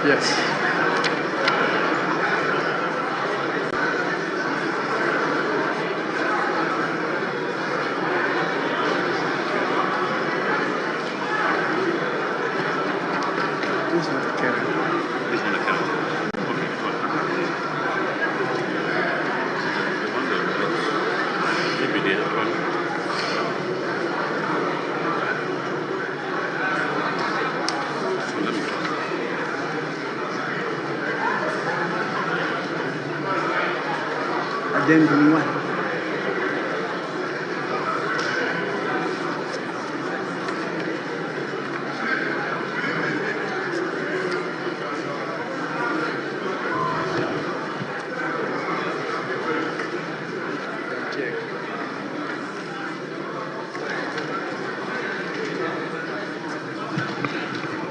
Yes. This is the camera. This one the camera. Okay, good. Maybe the other one. So let me. Addendum 1.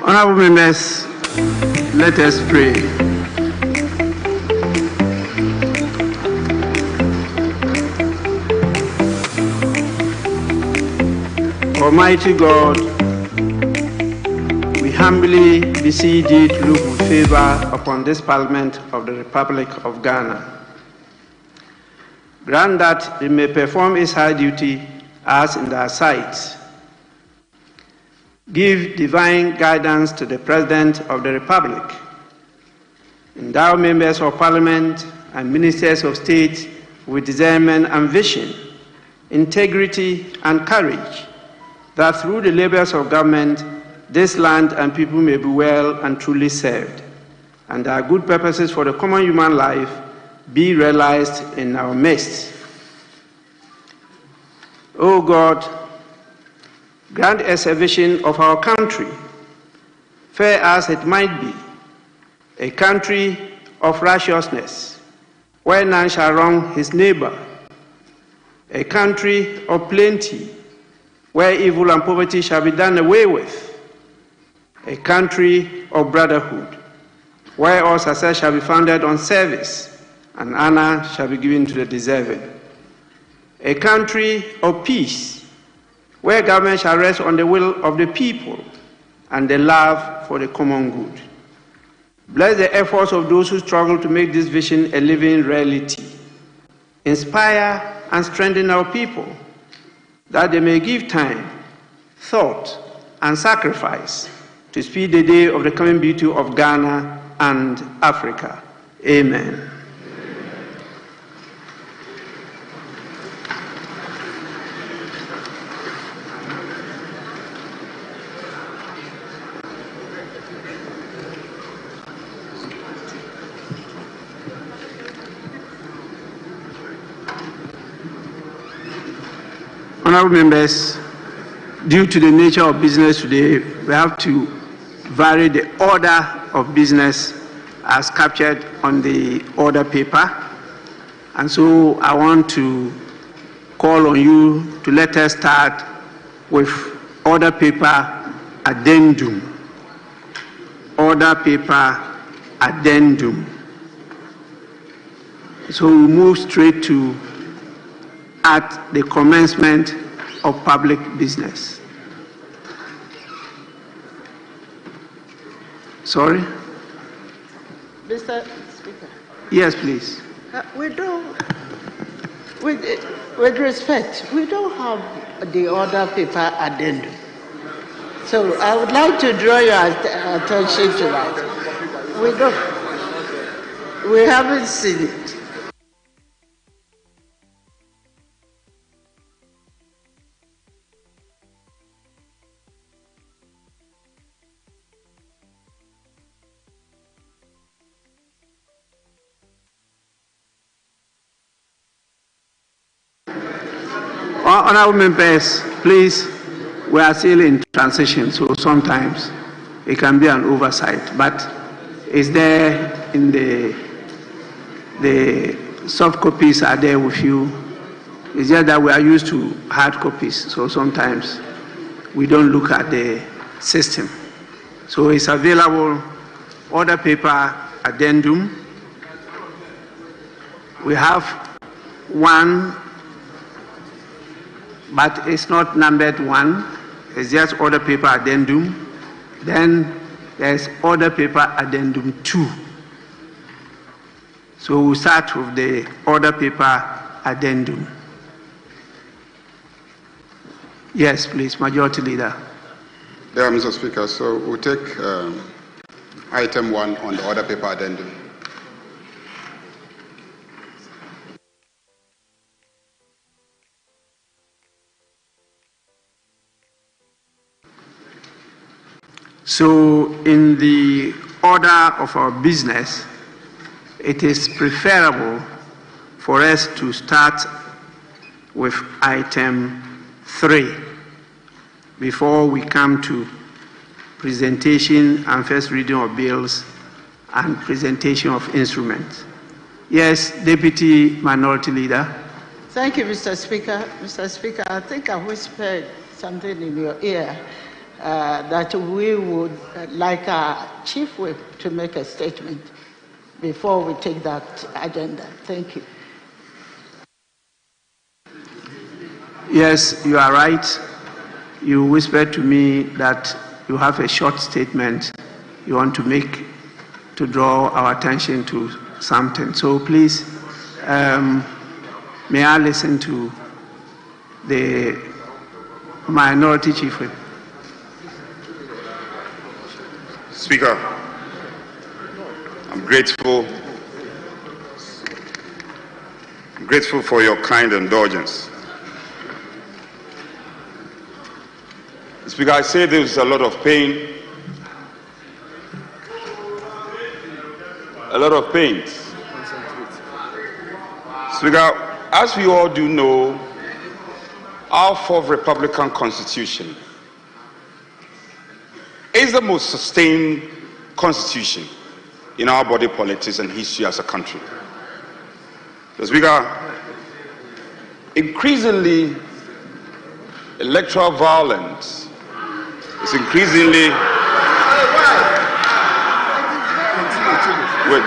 Honorable members, let us pray. Almighty God, we humbly beseech thee to look with favor upon this Parliament of the Republic of Ghana. Grant that it may perform its high duty as in thy sight. Give divine guidance to the President of the Republic. Endow members of Parliament and ministers of state with discernment and vision, integrity and courage, that through the labors of government, this land and people may be well and truly served, and our good purposes for the common human life be realized in our midst. O God, grant us a vision of our country, fair as it might be, a country of righteousness, where none shall wrong his neighbor, a country of plenty, where evil and poverty shall be done away with, a country of brotherhood, where all success shall be founded on service, and honor shall be given to the deserving, a country of peace, where government shall rest on the will of the people and the love for the common good. Bless the efforts of those who struggle to make this vision a living reality. Inspire and strengthen our people, that they may give time, thought, and sacrifice to speed the day of the coming beauty of Ghana and Africa. Amen. Honorable members, due to the nature of business today, we have to vary the order of business as captured on the order paper. And so I want to call on you to let us start with order paper addendum. Order paper addendum. So we move straight to at the commencement of public business. Sorry? Mr. Speaker. Yes, please. We don't, with respect, we don't have the order paper addendum. So I would like to draw your attention to that. We haven't seen it. Honorable members, please, we are still in transition, so sometimes it can be an oversight, but it's there in the soft copies are there with you. It's just that we are used to hard copies, so sometimes we don't look at the system. So it's available, order paper addendum. We have one, but it's not numbered one. It's just order paper addendum. Then there's order paper addendum 2. So we'll start with the order paper addendum. Yes, please, Majority Leader. Yeah, Mr. Speaker, so we'll take item 1 on the order paper addendum. So in the order of our business, it is preferable for us to start with item 3 before we come to presentation and first reading of bills and presentation of instruments. Yes, Deputy Minority Leader. Thank you, Mr. Speaker. Mr. Speaker, I think I whispered something in your ear that we would like our Chief Whip to make a statement before we take that agenda. Thank you. Yes, you are right. You whispered to me that you have a short statement you want to make to draw our attention to something. So please, may I listen to the Minority Chief Whip? Speaker, I'm grateful for your kind indulgence. Speaker, I say there's a lot of pain, Speaker, as we all do know, our 4th Republican Constitution is the most sustained constitution in our body politics and history as a country. So, Speaker, increasingly, electoral violence is increasingly... Wait.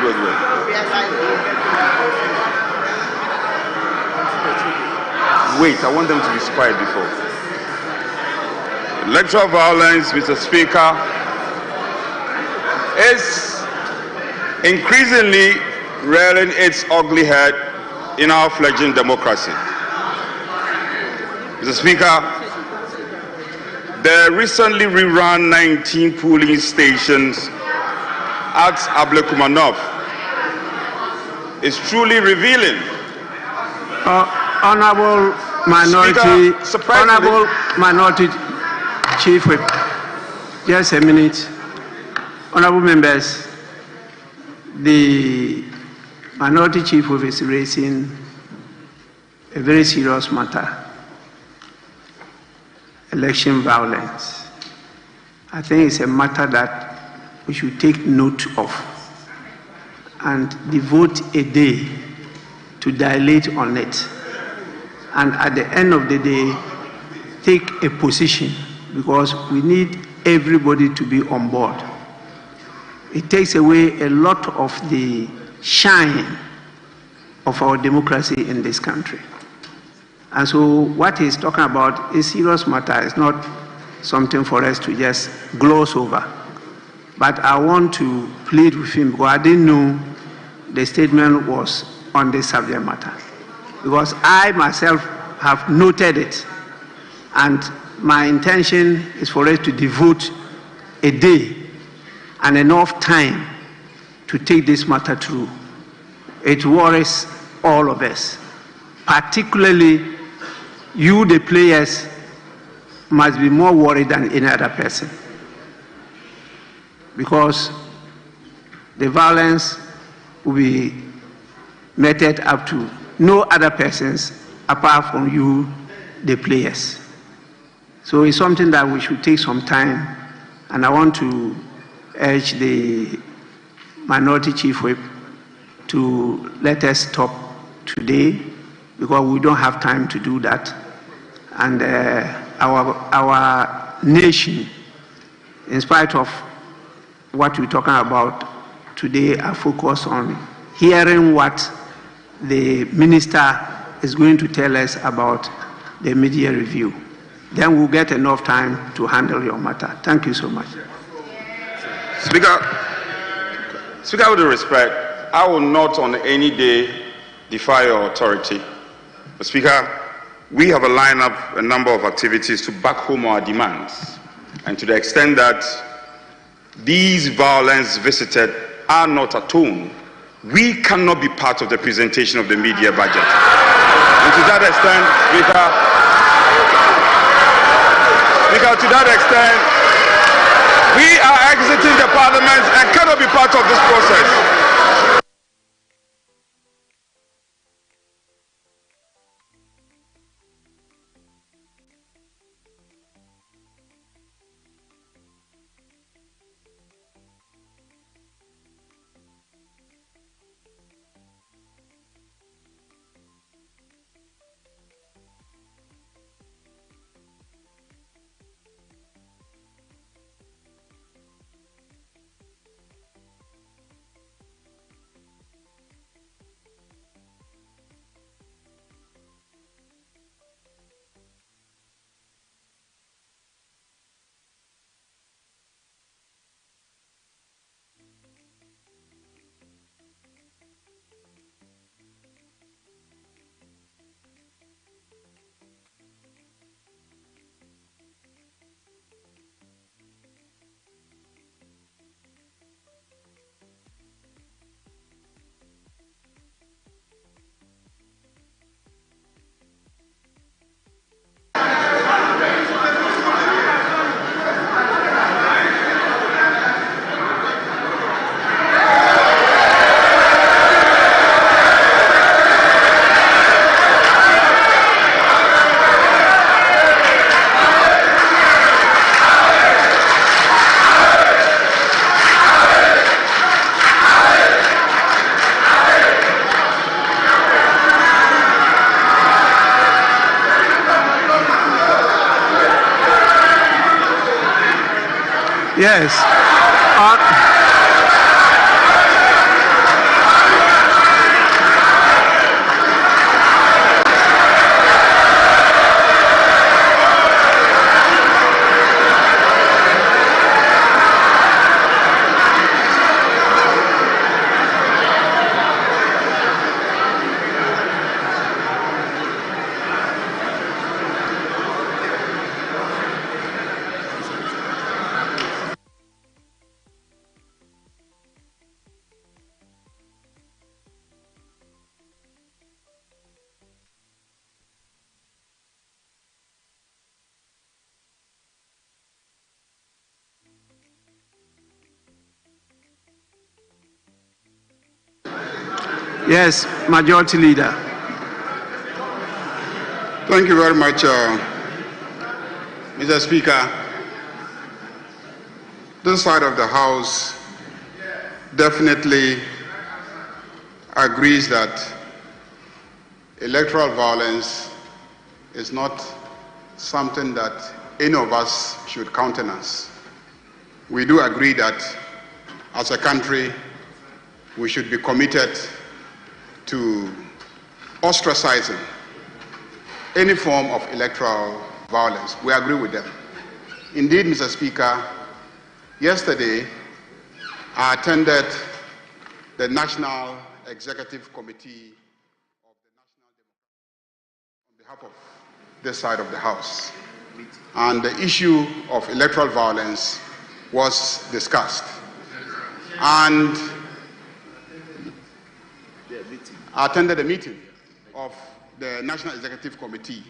Wait, I want them to be quiet before. Electoral violence, Mr. Speaker, is increasingly rearing its ugly head in our fledgling democracy. Mr. Speaker, the recently rerun 19 polling stations at Ablekumanov is truly revealing. Honorable Minority Chief Whip, just a minute. Honorable members, the Minority Chief Whip is raising a very serious matter: election violence. I think it's a matter that we should take note of and devote a day to dilate on it, and at the end of the day take a position, because we need everybody to be on board. It takes away a lot of the shine of our democracy in this country. And so what he's talking about is a serious matter. It's not something for us to just gloss over. But I want to plead with him, because I didn't know the statement was on this subject matter. Because I myself have noted it, and my intention is for us to devote a day and enough time to take this matter through. It worries all of us, particularly you, the players, must be more worried than any other person, because the violence will be meted up to no other persons apart from you, the players. So it's something that we should take some time, and I want to urge the Minority Chief Whip to let us stop today, because we don't have time to do that. And our nation, in spite of what we're talking about today, are focused on hearing what the minister is going to tell us about the media review. Then we'll get enough time to handle your matter. Thank you so much. Speaker, with respect, I will not on any day defy your authority. But Speaker, we have lined up a number of activities to back home our demands. And to the extent that these violence visited are not atoned, we cannot be part of the presentation of the media budget. And to that extent, Speaker, to that extent, we are exiting the parliament and cannot be part of this process. Yes. Yes, Majority Leader. Thank you very much, Mr. Speaker. This side of the House definitely agrees that electoral violence is not something that any of us should countenance. We do agree that as a country, we should be committed to ostracizing any form of electoral violence. We agree with them. Indeed, Mr. Speaker, yesterday I attended the National Executive Committee of the National Democratic on behalf of this side of the House. And the issue of electoral violence was discussed. And I attended a meeting of the National Executive Committee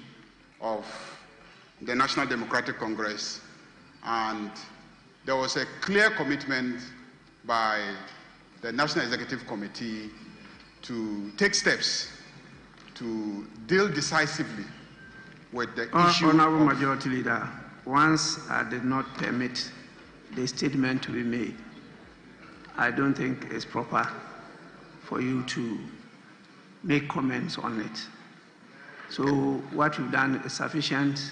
of the National Democratic Congress, and there was a clear commitment by the National Executive Committee to take steps to deal decisively with the issue. Honorable Majority Leader, once I did not permit the statement to be made, I don't think it's proper for you to make comments on it. So what you've done is sufficient.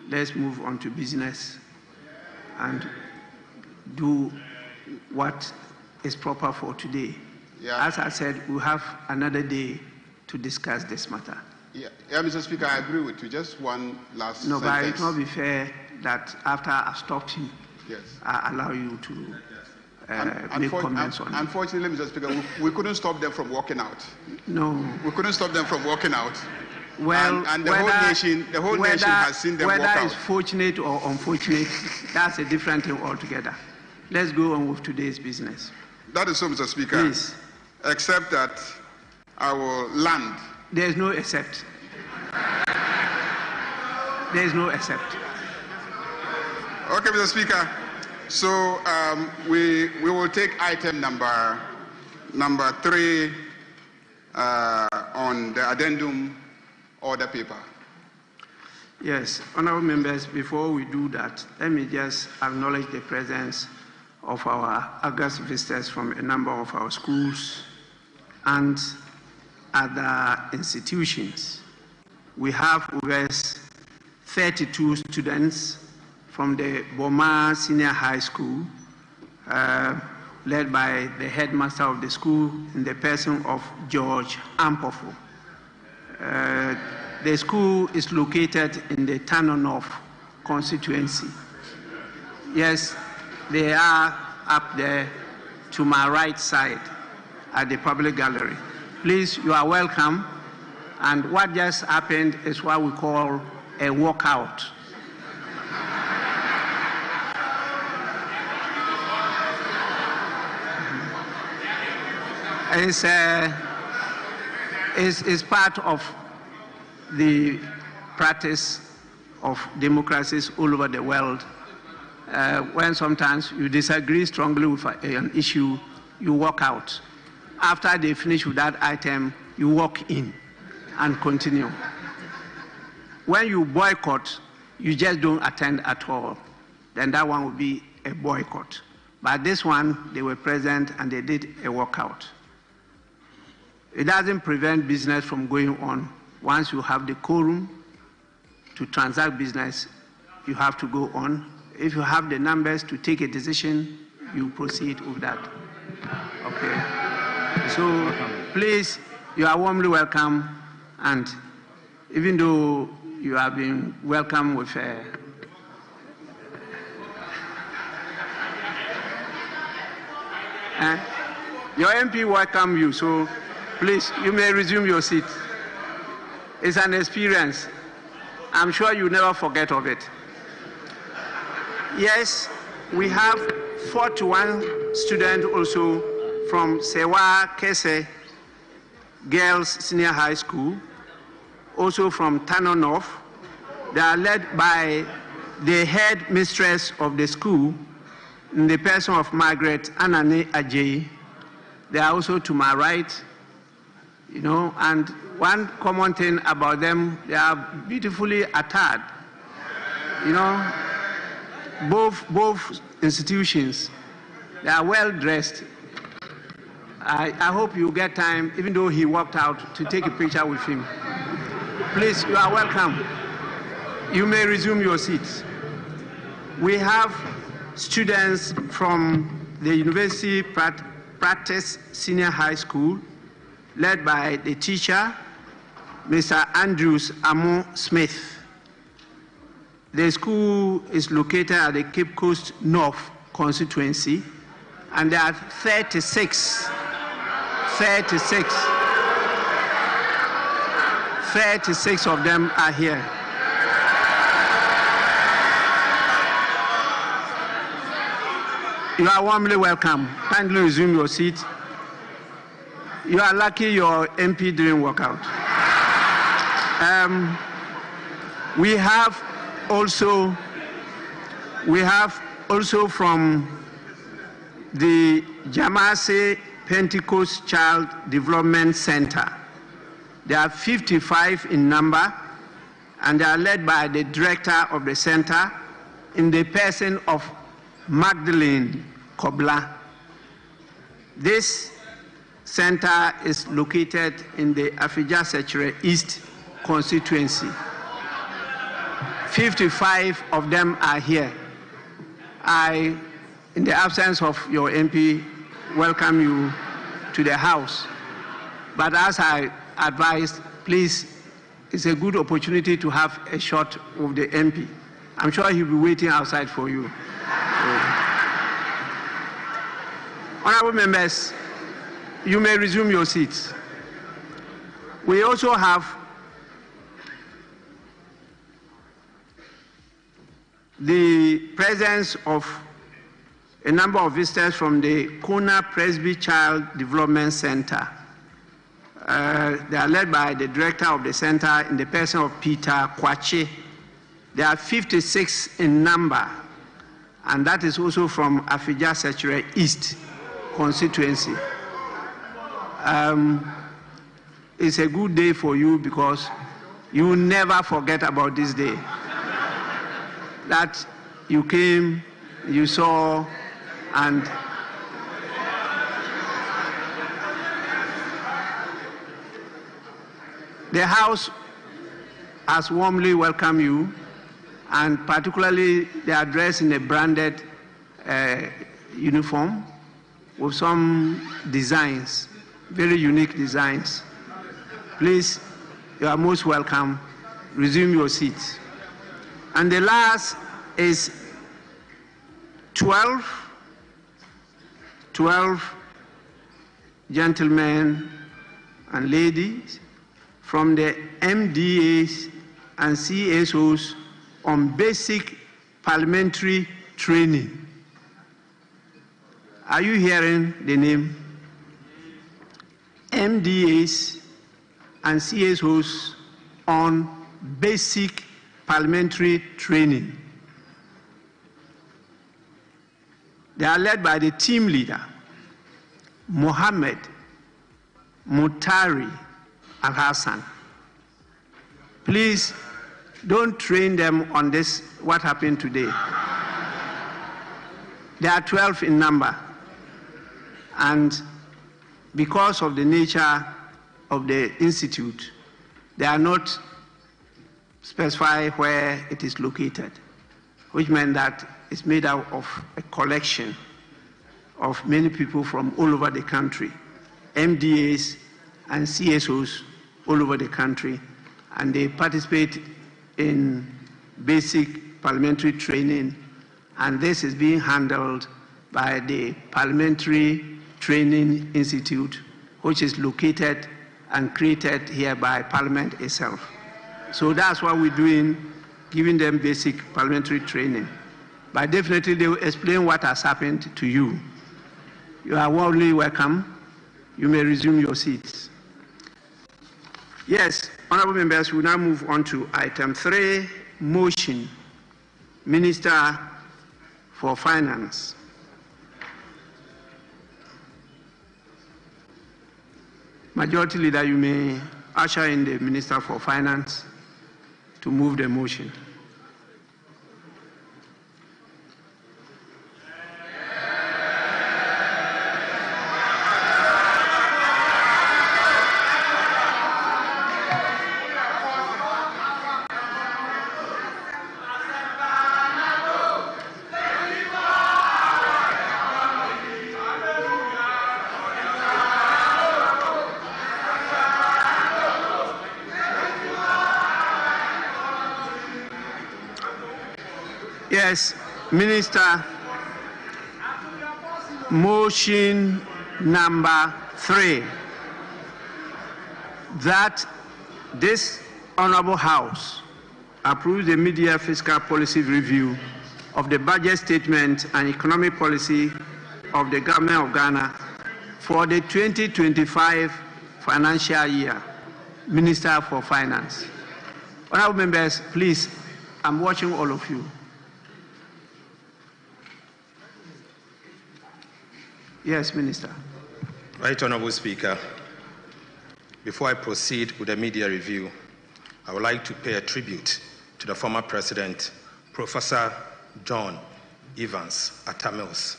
Let's move on to business and do what is proper for today. Yeah. As I said, we have another day to discuss this matter. Yeah, Mr. Speaker, I agree with you. Just one last No, sentence. but it will not be fair that after I've stopped him, Yes. I allow you to make comments on it. Unfortunately, Mr. Speaker, we couldn't stop them from walking out. No. We couldn't stop them from walking out. Well, and the whole nation has seen them walk out. Whether it's fortunate or unfortunate, that's a different thing altogether. Let's go on with today's business. That is so, Mr. Speaker. Please. Except that I will land. There is no except. There is no except. Okay, Mr. Speaker. So we will take item number 3 on the addendum order paper. Yes, honorable members, before we do that, let me just acknowledge the presence of our august visitors from a number of our schools and other institutions. We have over 32 students from the Boma Senior High School, led by the headmaster of the school in the person of George Ampofo. The school is located in the Tano North constituency. Yes, they are up there to my right side at the public gallery. Please, you are welcome. And what just happened is what we call a walkout. It's part of the practice of democracies all over the world. When sometimes you disagree strongly with an issue, you walk out. After they finish with that item, you walk in and continue. When you boycott, you just don't attend at all. Then that one would be a boycott. But this one, they were present and they did a walkout. It doesn't prevent business from going on. Once you have the quorum to transact business, you have to go on. If you have the numbers to take a decision, you proceed with that. Okay. So please, you are warmly welcome. And even though you have been welcome with your MP welcome you, so please, you may resume your seat. It's an experience. I'm sure you never forget of it. Yes, we have 41 students also from Sewa Kese Girls Senior High School, also from Tano North. They are led by the head mistress of the school, in the person of Margaret Anane Ajay. They are also to my right, you know, and one common thing about them, they are beautifully attired. You know, both institutions, they are well dressed. I hope you get time, even though he walked out, to take a picture with him. Please, you are welcome. You may resume your seats. We have students from the University Practice Senior High School, led by the teacher, Mr. Andrews Amo Smith. The school is located at the Cape Coast North constituency, and there are 36 of them are here. You are warmly welcome. Kindly resume your seat. You are lucky your MP didn't walk out. We have also from the Jamase Pentecost Child Development Center. There are 55 in number, and they are led by the director of the center in the person of Magdalene Kobla. This center is located in the Afija-Sechere East constituency. 55 of them are here. I, in the absence of your MP, welcome you to the House. But as I advised, please, it's a good opportunity to have a shot with the MP. I'm sure he'll be waiting outside for you. Honorable members, you may resume your seats. We also have the presence of a number of visitors from the Kuna Presby Child Development Center. They are led by the director of the center in the person of Peter Kwache. There are 56 in number, and that is also from Afija Sechere East constituency. It's a good day for you because you will never forget about this day. That you came, you saw, and the House has warmly welcomed you, and particularly they are dressed in a branded uniform with some designs, very unique designs. Please, you are most welcome. Resume your seats. And the last is 12 gentlemen and ladies from the MDAs and CSOs on basic parliamentary training. Are you hearing the name? MDAs and CSOs on basic parliamentary training. They are led by the team leader, Mohammed Mutari Al-Hassan. Please don't train them on this, what happened today. There are 12 in number, and because of the nature of the institute, they are not specified where it is located, which meant that it's made out of a collection of many people from all over the country, MDAs and CSOs all over the country, and they participate in basic parliamentary training, and this is being handled by the Parliamentary Training Institute, which is located and created here by Parliament itself. So that's what we're doing, giving them basic parliamentary training. But definitely they will explain what has happened to you. You are warmly welcome. You may resume your seats. Yes, honorable members, we now move on to item 3, motion. Minister for Finance. Majority Leader, you may usher in the Minister for Finance to move the motion. Yes, Minister, motion number 3, that this Honorable House approves the mid-year fiscal policy review of the budget statement and economic policy of the Government of Ghana for the 2025 financial year. Minister for Finance. Honorable members, please, I'm watching all of you. Yes, Minister. Right Honorable Speaker, before I proceed with the media review, I would like to pay a tribute to the former President, Professor John Evans Atta Mills,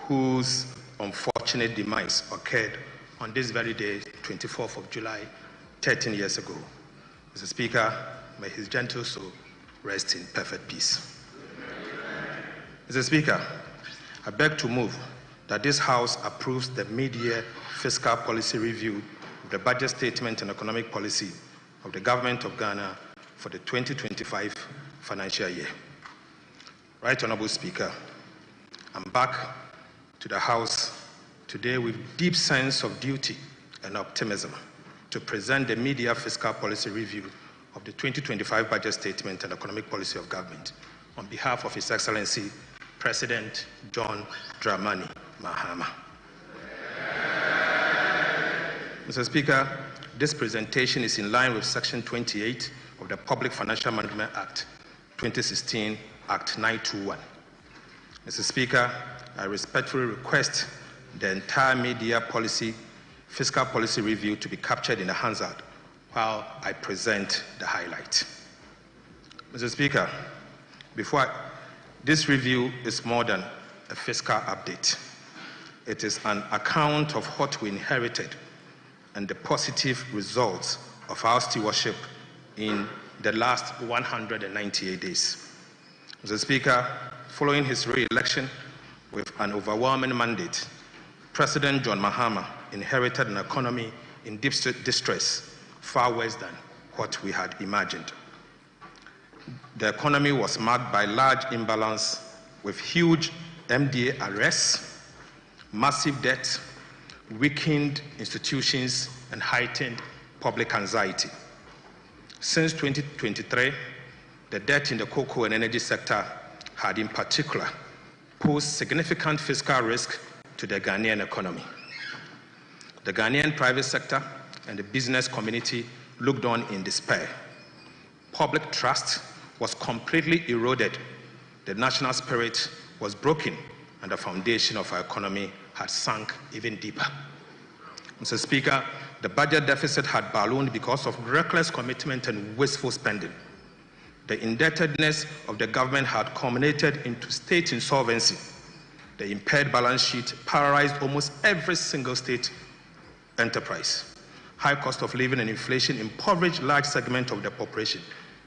whose unfortunate demise occurred on this very day, 24th of July, 13 years ago. Mr. Speaker, may his gentle soul rest in perfect peace. Mr. Speaker, I beg to move that this House approves the mid-year fiscal policy review of the budget statement and economic policy of the Government of Ghana for the 2025 financial year. Right Honorable Speaker, I'm back to the House today with deep sense of duty and optimism to present the media fiscal policy review of the 2025 budget statement and economic policy of government on behalf of His Excellency President John Dramani Mahama. Mr. Speaker, this presentation is in line with Section 28 of the Public Financial Management Act 2016, Act 921. Mr. Speaker, I respectfully request the entire media policy, fiscal policy review to be captured in the Hansard while I present the highlight. Mr. Speaker, this review is more than a fiscal update. It is an account of what we inherited and the positive results of our stewardship in the last 198 days. Mr. Speaker, following his re-election with an overwhelming mandate, President John Mahama inherited an economy in deep distress, far worse than what we had imagined. The economy was marked by large imbalance with huge MDA arrests, massive debt, weakened institutions, and heightened public anxiety. Since 2023, the debt in the cocoa and energy sector had in particular posed significant fiscal risk to the Ghanaian economy. The Ghanaian private sector and the business community looked on in despair. Public trust was completely eroded. The national spirit was broken, and the foundation of our economy had sunk even deeper. Mr. Speaker, the budget deficit had ballooned because of reckless commitment and wasteful spending. The indebtedness of the government had culminated into state insolvency. The impaired balance sheet paralyzed almost every single state enterprise. High cost of living and inflation impoverished large segments of the population,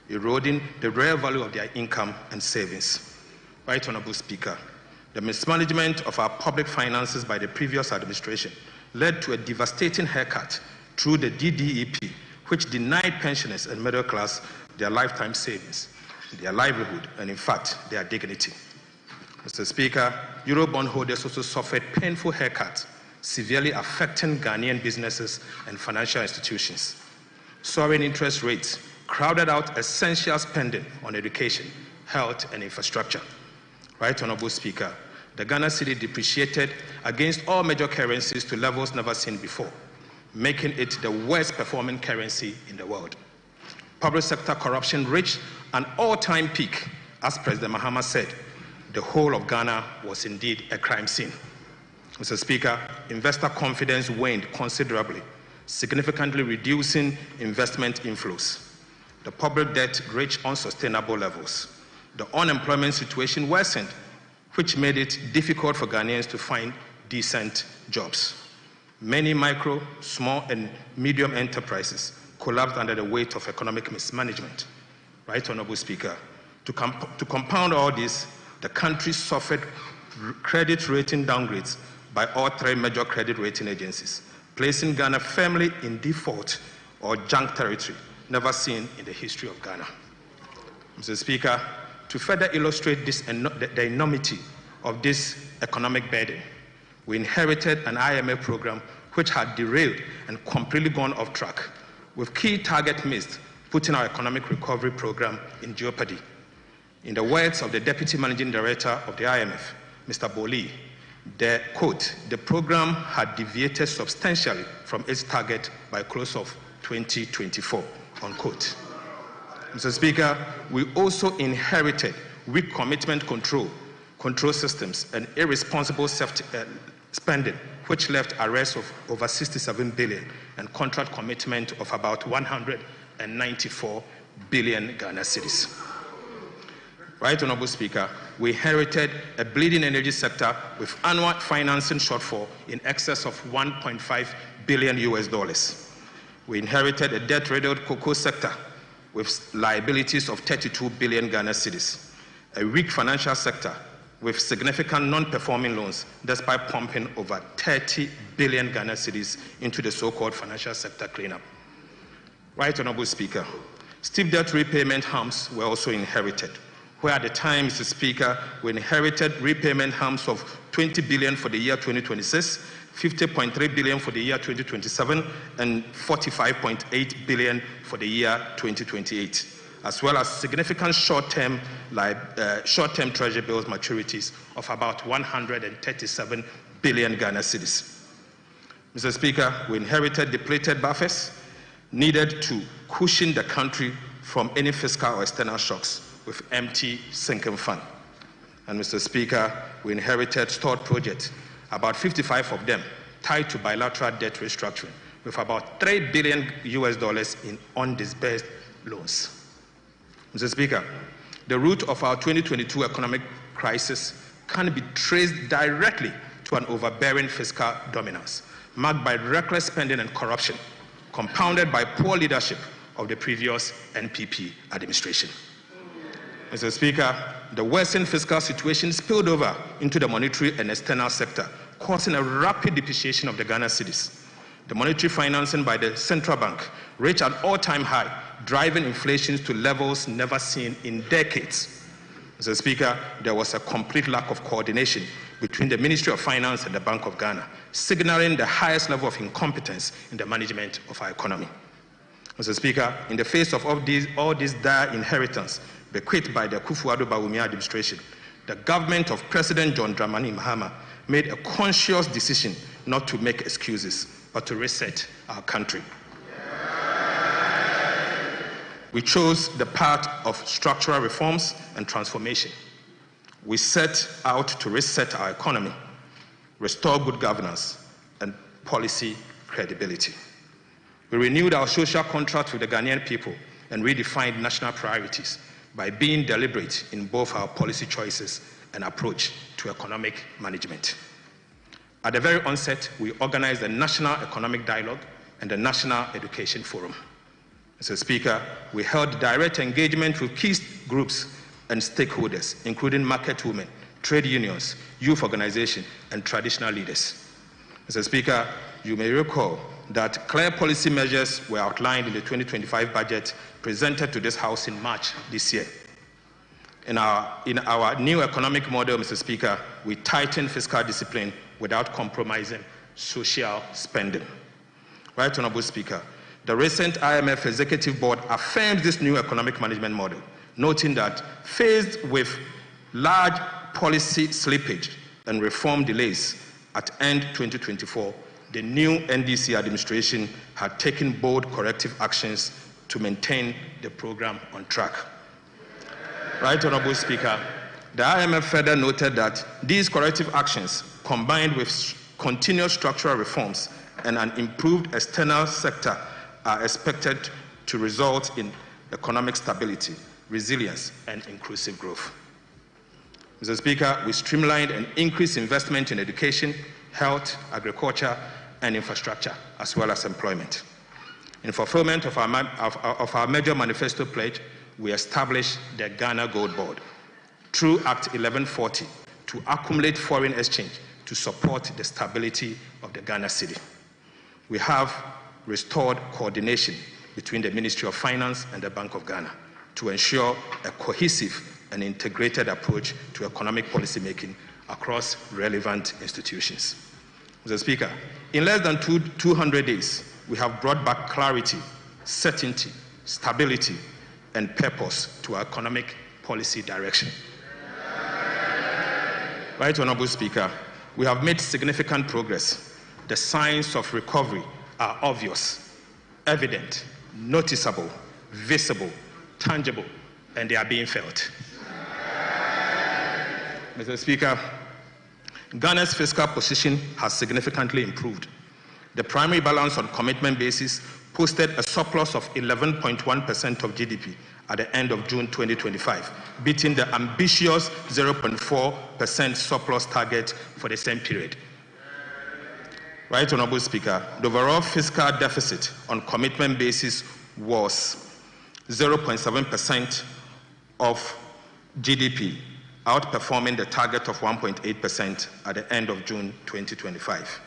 eroding the real value of their income and savings. Right Honorable Speaker, the mismanagement of our public finances by the previous administration led to a devastating haircut through the DDEP, which denied pensioners and middle class their lifetime savings, their livelihood, and in fact, their dignity. Mr. Speaker, Eurobond holders also suffered painful haircuts, severely affecting Ghanaian businesses and financial institutions. Soaring interest rates crowded out essential spending on education, health, and infrastructure. Right Honorable Speaker, the Ghana cedi depreciated against all major currencies to levels never seen before, making it the worst performing currency in the world. Public sector corruption reached an all-time peak. As President Mahama said, the whole of Ghana was indeed a crime scene. Mr. Speaker, investor confidence waned considerably, significantly reducing investment inflows. The public debt reached unsustainable levels. The unemployment situation worsened, which made it difficult for Ghanaians to find decent jobs. Many micro, small, and medium enterprises collapsed under the weight of economic mismanagement. Right Honorable Speaker, to compound all this, the country suffered credit rating downgrades by all three major credit rating agencies, placing Ghana firmly in default or junk territory, never seen in the history of Ghana. Mr. Speaker, to further illustrate the enormity of this economic burden, we inherited an IMF program which had derailed and completely gone off track, with key targets missed, putting our economic recovery program in jeopardy. In the words of the Deputy Managing Director of the IMF, Mr. Boli, the program had deviated substantially from its target by close of 2024, unquote. Mr. Speaker, we also inherited weak commitment control systems and irresponsible spending, which left arrests of over 67 billion and contract commitment of about 194 billion Ghana cedis. Right Honorable Speaker, we inherited a bleeding energy sector with annual financing shortfall in excess of $1.5 billion US. We inherited a debt-riddled cocoa sector with liabilities of 32 billion Ghana cedis, a weak financial sector with significant non-performing loans despite pumping over 30 billion Ghana cedis into the so-called financial sector cleanup. Right Honorable Speaker, steep debt repayment harms were also inherited. where at the time, Mr. Speaker, we inherited repayment terms of 20 billion for the year 2026, 50.3 billion for the year 2027, and 45.8 billion for the year 2028, as well as significant short-term treasury bills maturities of about 137 billion Ghana cedis. Mr. Speaker, we inherited depleted buffers needed to cushion the country from any fiscal or external shocks with empty sinking fund. And Mr. Speaker, we inherited stored projects, about 55 of them tied to bilateral debt restructuring, with about $3 billion in undisbursed loans. Mr. Speaker, the root of our 2022 economic crisis can be traced directly to an overbearing fiscal dominance, marked by reckless spending and corruption, compounded by poor leadership of the previous NPP administration. Mr. Speaker, the worsened fiscal situation spilled over into the monetary and external sector, causing a rapid depreciation of the Ghana cedis. The monetary financing by the central bank reached an all-time high, driving inflation to levels never seen in decades. Mr. Speaker, there was a complete lack of coordination between the Ministry of Finance and the Bank of Ghana, signaling the highest level of incompetence in the management of our economy. Mr. Speaker, in the face of all this dire inheritance bequeathed by the Akufo-Addo Bawumia administration, the government of President John Dramani Mahama made a conscious decision not to make excuses, but to reset our country. We chose the path of structural reforms and transformation. We set out to reset our economy, restore good governance, and policy credibility. We renewed our social contract with the Ghanaian people and redefined national priorities by being deliberate in both our policy choices and approach to economic management. At the very onset, we organized the National Economic Dialogue and the National Education Forum. Mr. Speaker, we held direct engagement with key groups and stakeholders, including market women, trade unions, youth organizations, and traditional leaders. Mr. Speaker, you may recall that clear policy measures were outlined in the 2025 budget presented to this House in March this year. In our new economic model, Mr. Speaker, we tightened fiscal discipline without compromising social spending. Right Honorable Speaker, the recent IMF Executive Board affirmed this new economic management model, noting that faced with large policy slippage and reform delays at end 2024, the new NDC administration had taken bold corrective actions to maintain the program on track. Right Honorable Speaker, the IMF further noted that these corrective actions, combined with continuous structural reforms and an improved external sector, are expected to result in economic stability, resilience, and inclusive growth. Mr. Speaker, we streamlined and increased investment in education, health, agriculture, and infrastructure, as well as employment. In fulfillment of our major manifesto pledge, we established the Ghana Gold Board through Act 1140 to accumulate foreign exchange to support the stability of the Ghana cedi. We have restored coordination between the Ministry of Finance and the Bank of Ghana to ensure a cohesive and integrated approach to economic policy making across relevant institutions. Mr. Speaker, in less than 200 days, we have brought back clarity, certainty, stability, and purpose to our economic policy direction. Right Honorable Speaker, we have made significant progress. The signs of recovery are obvious, evident, noticeable, visible, tangible, and they are being felt. Mr. Speaker, Ghana's fiscal position has significantly improved. The primary balance on commitment basis posted a surplus of 11.1% of GDP at the end of June 2025, beating the ambitious 0.4% surplus target for the same period. Right Honorable Speaker, the overall fiscal deficit on commitment basis was 0.7% of GDP, outperforming the target of 1.8% at the end of June 2025.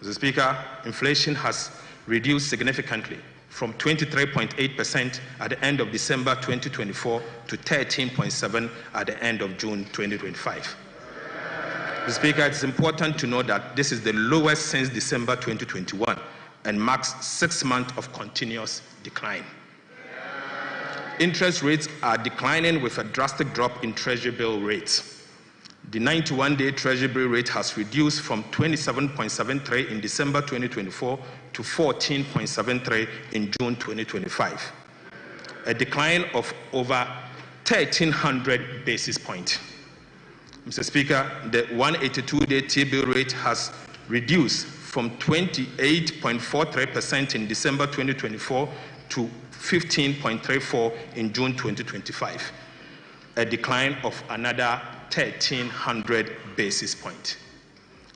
Mr. Speaker, inflation has reduced significantly from 23.8% at the end of December 2024 to 13.7% at the end of June 2025. Mr. Speaker, it's important to note that this is the lowest since December 2021 and marks 6 months of continuous decline. Interest rates are declining with a drastic drop in Treasury bill rates. The 91-day Treasury bill rate has reduced from 27.73 in December 2024 to 14.73 in June 2025, a decline of over 1,300 basis points. Mr. Speaker, the 182-day T-bill rate has reduced from 28.43% in December 2024 to 15.34 in June 2025, a decline of another 1,300 basis points.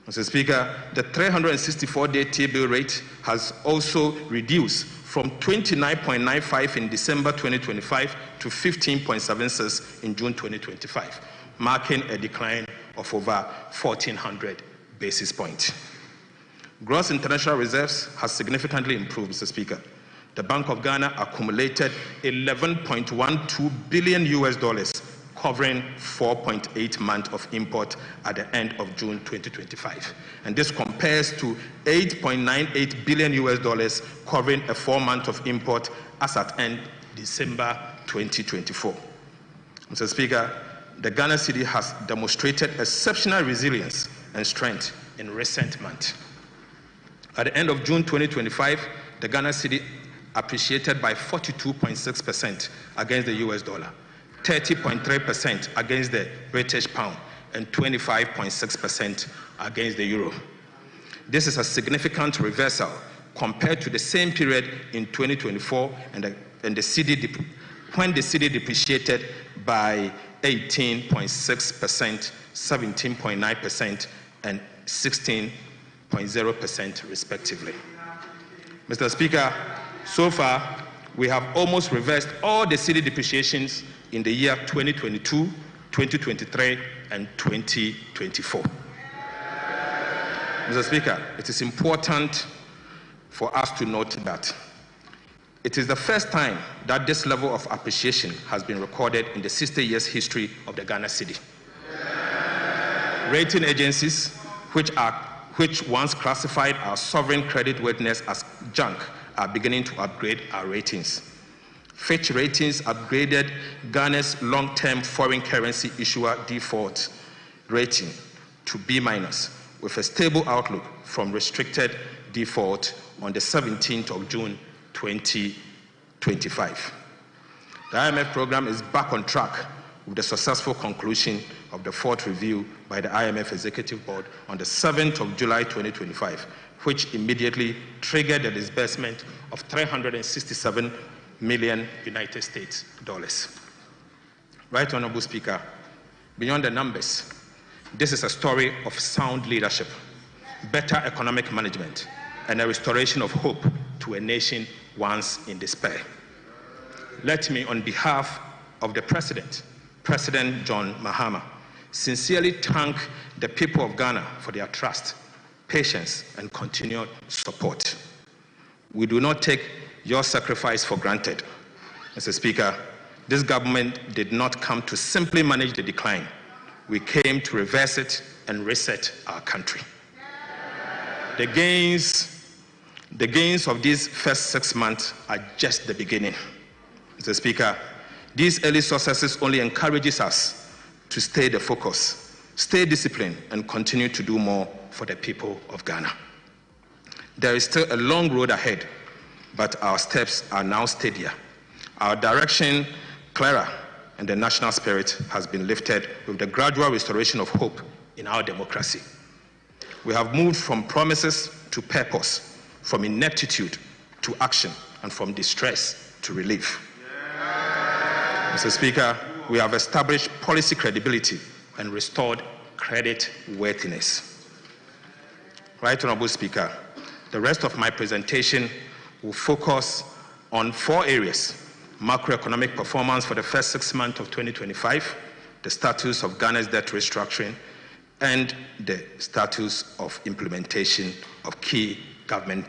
Mr. Speaker, the 364-day T-bill rate has also reduced from 29.95 in December 2025 to 15.76 in June 2025, marking a decline of over 1,400 basis points. Gross international reserves has significantly improved, Mr. Speaker. The Bank of Ghana accumulated $11.12 billion, covering 4.8 months of import at the end of June 2025. And this compares to $8.98 billion, covering a 4 month of import as at end December 2024. Mr. Speaker, the Ghana cedi has demonstrated exceptional resilience and strength in recent months. At the end of June 2025, the Ghana cedi appreciated by 42.6% against the US dollar, 30.3% against the British pound, and 25.6% against the euro. This is a significant reversal compared to the same period in 2024 when the cedi depreciated by 18.6%, 17.9%, and 16.0% respectively. Mr. Speaker, so far, we have almost reversed all the cedi depreciations in the year 2022, 2023, and 2024. Mr. Speaker, it is important for us to note that it is the first time that this level of appreciation has been recorded in the 60 years history of the Ghana cedi. Rating agencies, which once classified our sovereign creditworthiness as junk, are beginning to upgrade our ratings. Fitch Ratings upgraded Ghana's long-term foreign currency issuer default rating to B- with a stable outlook from restricted default on the 17th of June 2025. The IMF program is back on track with the successful conclusion of the 4th review by the IMF Executive Board on the 7th of July 2025, which immediately triggered the disbursement of $367 million United States dollars. Right Honorable Speaker, beyond the numbers, this is a story of sound leadership, better economic management, and a restoration of hope to a nation once in despair. Let me, on behalf of the President John Mahama, sincerely thank the people of Ghana for their trust, patience, and continued support. We do not take your sacrifice for granted. Mr. Speaker, this government did not come to simply manage the decline. We came to reverse it and reset our country. The gains of these first 6 months are just the beginning. Mr. Speaker, these early successes only encourages us to stay the focus, stay disciplined, and continue to do more for the people of Ghana. There is still a long road ahead, but our steps are now steadier. Our direction clearer, and the national spirit has been lifted with the gradual restoration of hope in our democracy. We have moved from promises to purpose, from ineptitude to action, and from distress to relief. Mr. Speaker, we have established policy credibility and restored credit worthiness. Right Honorable Speaker, the rest of my presentation will focus on 4 areas: macroeconomic performance for the first 6 months of 2025, the status of Ghana's debt restructuring, and the status of implementation of key government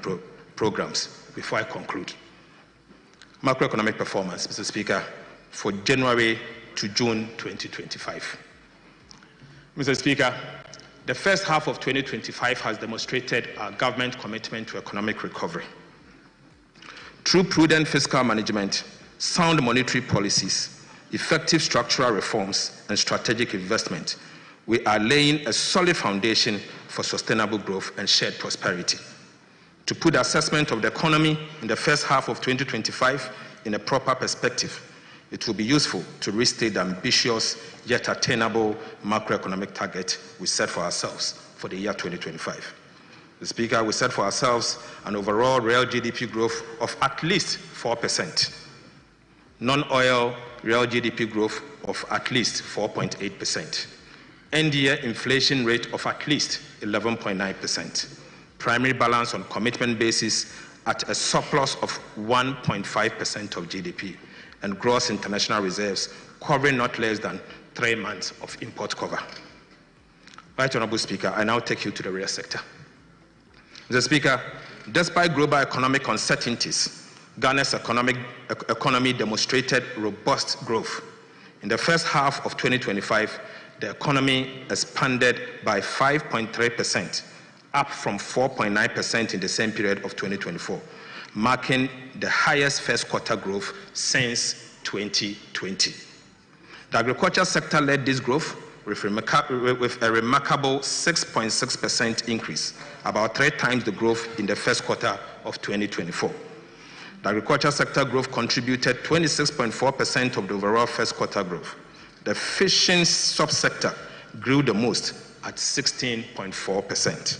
programs. Before I conclude, Macroeconomic performance, Mr. Speaker, for January to June 2025. Mr. Speaker, the first half of 2025 has demonstrated our government commitment to economic recovery. Through prudent fiscal management, sound monetary policies, effective structural reforms, and strategic investment, we are laying a solid foundation for sustainable growth and shared prosperity. To put the assessment of the economy in the first half of 2025 in a proper perspective, it will be useful to restate the ambitious yet attainable macroeconomic target we set for ourselves for the year 2025. Mr. Speaker, we set for ourselves an overall real GDP growth of at least 4%, non-oil real GDP growth of at least 4.8%, end-year inflation rate of at least 11.9%, primary balance on commitment basis at a surplus of 1.5% of GDP, and gross international reserves covering not less than 3 months of import cover. Right Honorable Speaker, I now take you to the real sector. Mr. Speaker, despite global economic uncertainties, Ghana's economy demonstrated robust growth. In the first half of 2025, the economy expanded by 5.3%, up from 4.9% in the same period of 2024, marking the highest first quarter growth since 2020. The agriculture sector led this growth with a remarkable 6.6% increase, about 3 times the growth in the first quarter of 2024. The agriculture sector growth contributed 26.4% of the overall first quarter growth. The fishing subsector grew the most at 16.4%.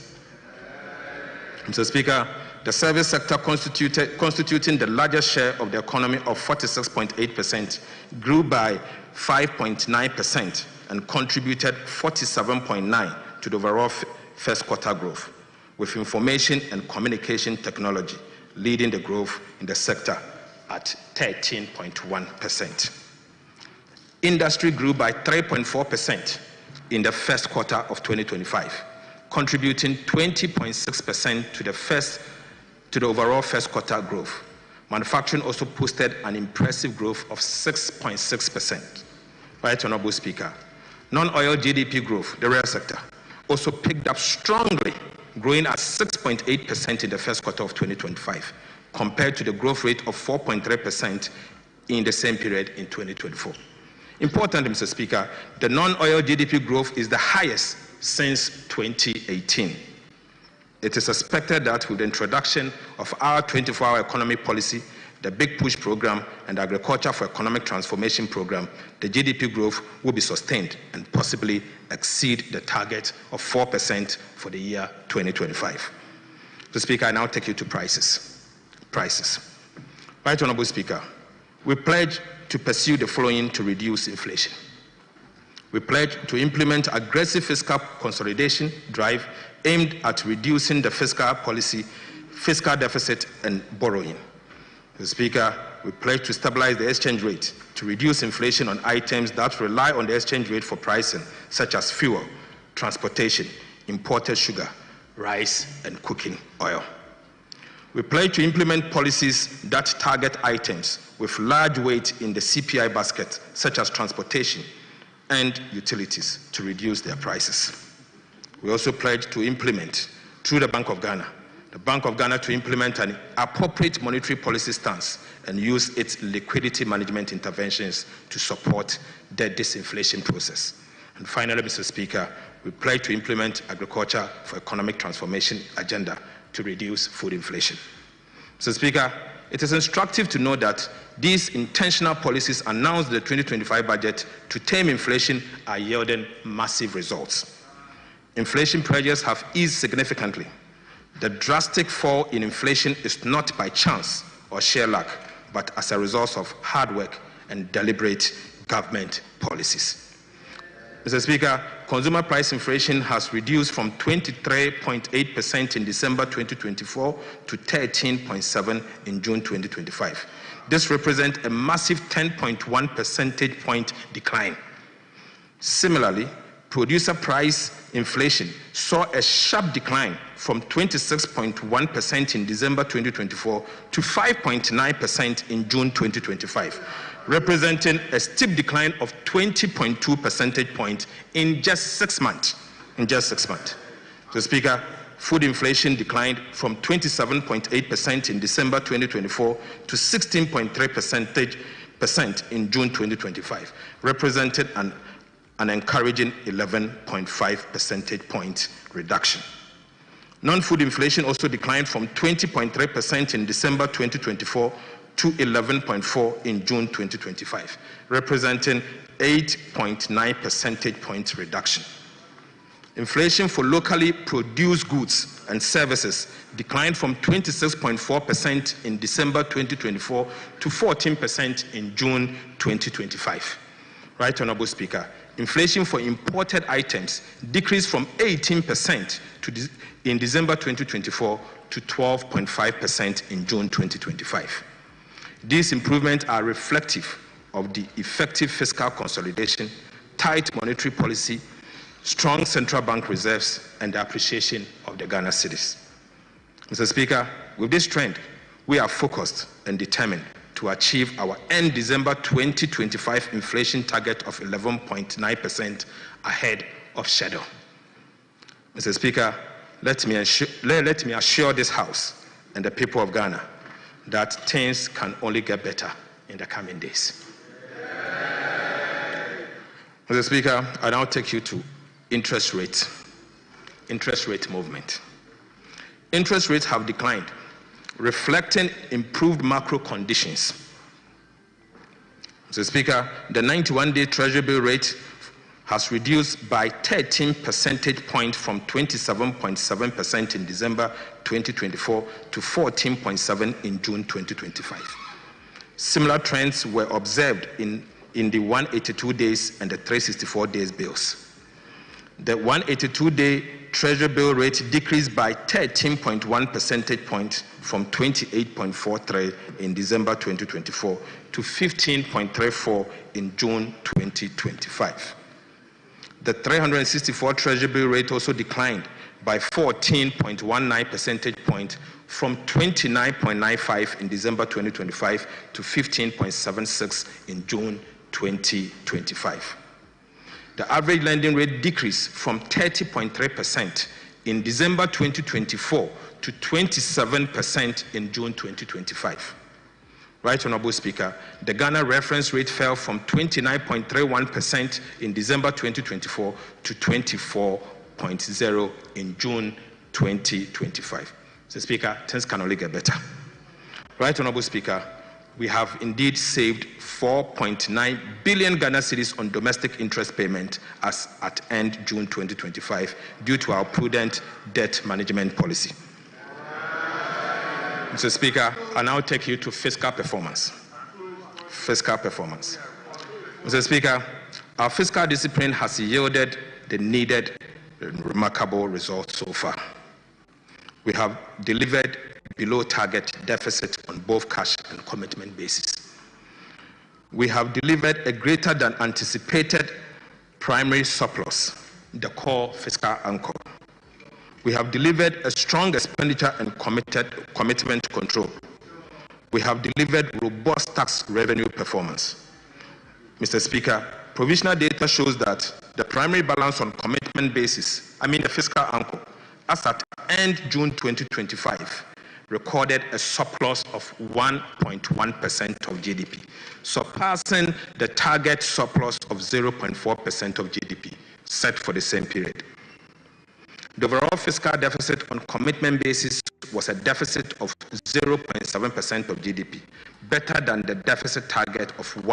Mr. Speaker, the service sector constituting the largest share of the economy of 46.8% grew by 5.9% and contributed 47.9% to the overall first quarter growth, with information and communication technology leading the growth in the sector at 13.1%. Industry grew by 3.4% in the first quarter of 2025, contributing 20.6% to the overall first quarter growth. Manufacturing also posted an impressive growth of 6.6%. Right Honorable Speaker, non-oil GDP growth, the real sector, also picked up strongly, growing at 6.8% in the first quarter of 2025, compared to the growth rate of 4.3% in the same period in 2024. Importantly, Mr. Speaker, the non-oil GDP growth is the highest since 2018. It is expected that with the introduction of our 24-hour economy policy, the Big Push program, and the Agriculture for Economic Transformation program, the GDP growth will be sustained and possibly exceed the target of 4% for the year 2025. Mr. Speaker, I now take you to prices. Right Honorable Speaker, we pledge to pursue the following to reduce inflation. We pledge to implement aggressive fiscal consolidation drive aimed at reducing the fiscal deficit and borrowing. Mr. Speaker, we pledge to stabilize the exchange rate to reduce inflation on items that rely on the exchange rate for pricing, such as fuel, transportation, imported sugar, rice, and cooking oil. We pledge to implement policies that target items with large weight in the CPI basket, such as transportation and utilities, to reduce their prices. We also pledge to implement, through the Bank of Ghana, to implement an appropriate monetary policy stance and use its liquidity management interventions to support the disinflation process. And finally, Mr. Speaker, we pledge to implement Agriculture for Economic Transformation agenda to reduce food inflation. Mr. Speaker, it is instructive to note that these intentional policies announced in the 2025 budget to tame inflation are yielding massive results. Inflation pressures have eased significantly. The drastic fall in inflation is not by chance or sheer luck, but as a result of hard work and deliberate government policies. Mr. Speaker, consumer price inflation has reduced from 23.8% in December 2024 to 13.7% in June 2025. This represents a massive 10.1 percentage point decline. Similarly, producer price inflation saw a sharp decline from 26.1% in December 2024 to 5.9% in June 2025, representing a steep decline of 20.2 percentage points in just 6 months. Mr. Speaker, food inflation declined from 27.8% in December 2024 to 16.3% in June 2025, representing an encouraging 11.5 percentage point reduction. Non-food inflation also declined from 20.3% in December 2024 to 11.4% in June 2025, representing 8.9 percentage point reduction. Inflation for locally produced goods and services declined from 26.4% in December 2024 to 14% in June 2025. Right, Honorable Speaker, inflation for imported items decreased from 18% in December 2024 to 12.5% in June 2025. These improvements are reflective of the effective fiscal consolidation, tight monetary policy, strong central bank reserves, and the appreciation of the Ghana cedis. Mr. Speaker, with this trend, we are focused and determined to achieve our end December 2025 inflation target of 11.9% ahead of schedule. Mr. Speaker, let me assure this House and the people of Ghana that things can only get better in the coming days. Mr. Speaker, I now take you to interest rate movement. Interest rates have declined, reflecting improved macro conditions. Mr. Speaker, the 91-day Treasury bill rate has reduced by 13 percentage points from 27.7% in December 2024 to 14.7% in June 2025. Similar trends were observed in the 182 days and the 364 days bills. The 182-day Treasury bill rate decreased by 13.1 percentage points from 28.43 in December 2024 to 15.34 in June 2025. The 364 Treasury bill rate also declined by 14.19 percentage points from 29.95 in December 2025 to 15.76 in June 2025. The average lending rate decreased from 30.3% in December 2024 to 27% in June 2025. Right, Honorable Speaker, the Ghana reference rate fell from 29.31% in December 2024 to 24.0% in June 2025. Mr. Speaker, things can only get better. Right, Honorable Speaker, we have indeed saved 4.9 billion Ghana cedis on domestic interest payment as at end June 2025 due to our prudent debt management policy. Mr. Speaker, I now take you to fiscal performance. Mr. Speaker, our fiscal discipline has yielded the needed and remarkable results so far. We have delivered below target deficit on both cash and commitment basis. We have delivered a greater than anticipated primary surplus, the core fiscal anchor. We have delivered a strong expenditure and commitment control. We have delivered robust tax revenue performance. Mr. Speaker, provisional data shows that the primary balance on commitment basis, the fiscal anchor, as at end June 2025, recorded a surplus of 1.1% of GDP, surpassing the target surplus of 0.4% of GDP set for the same period. The overall fiscal deficit on commitment basis was a deficit of 0.7% of GDP, better than the deficit target of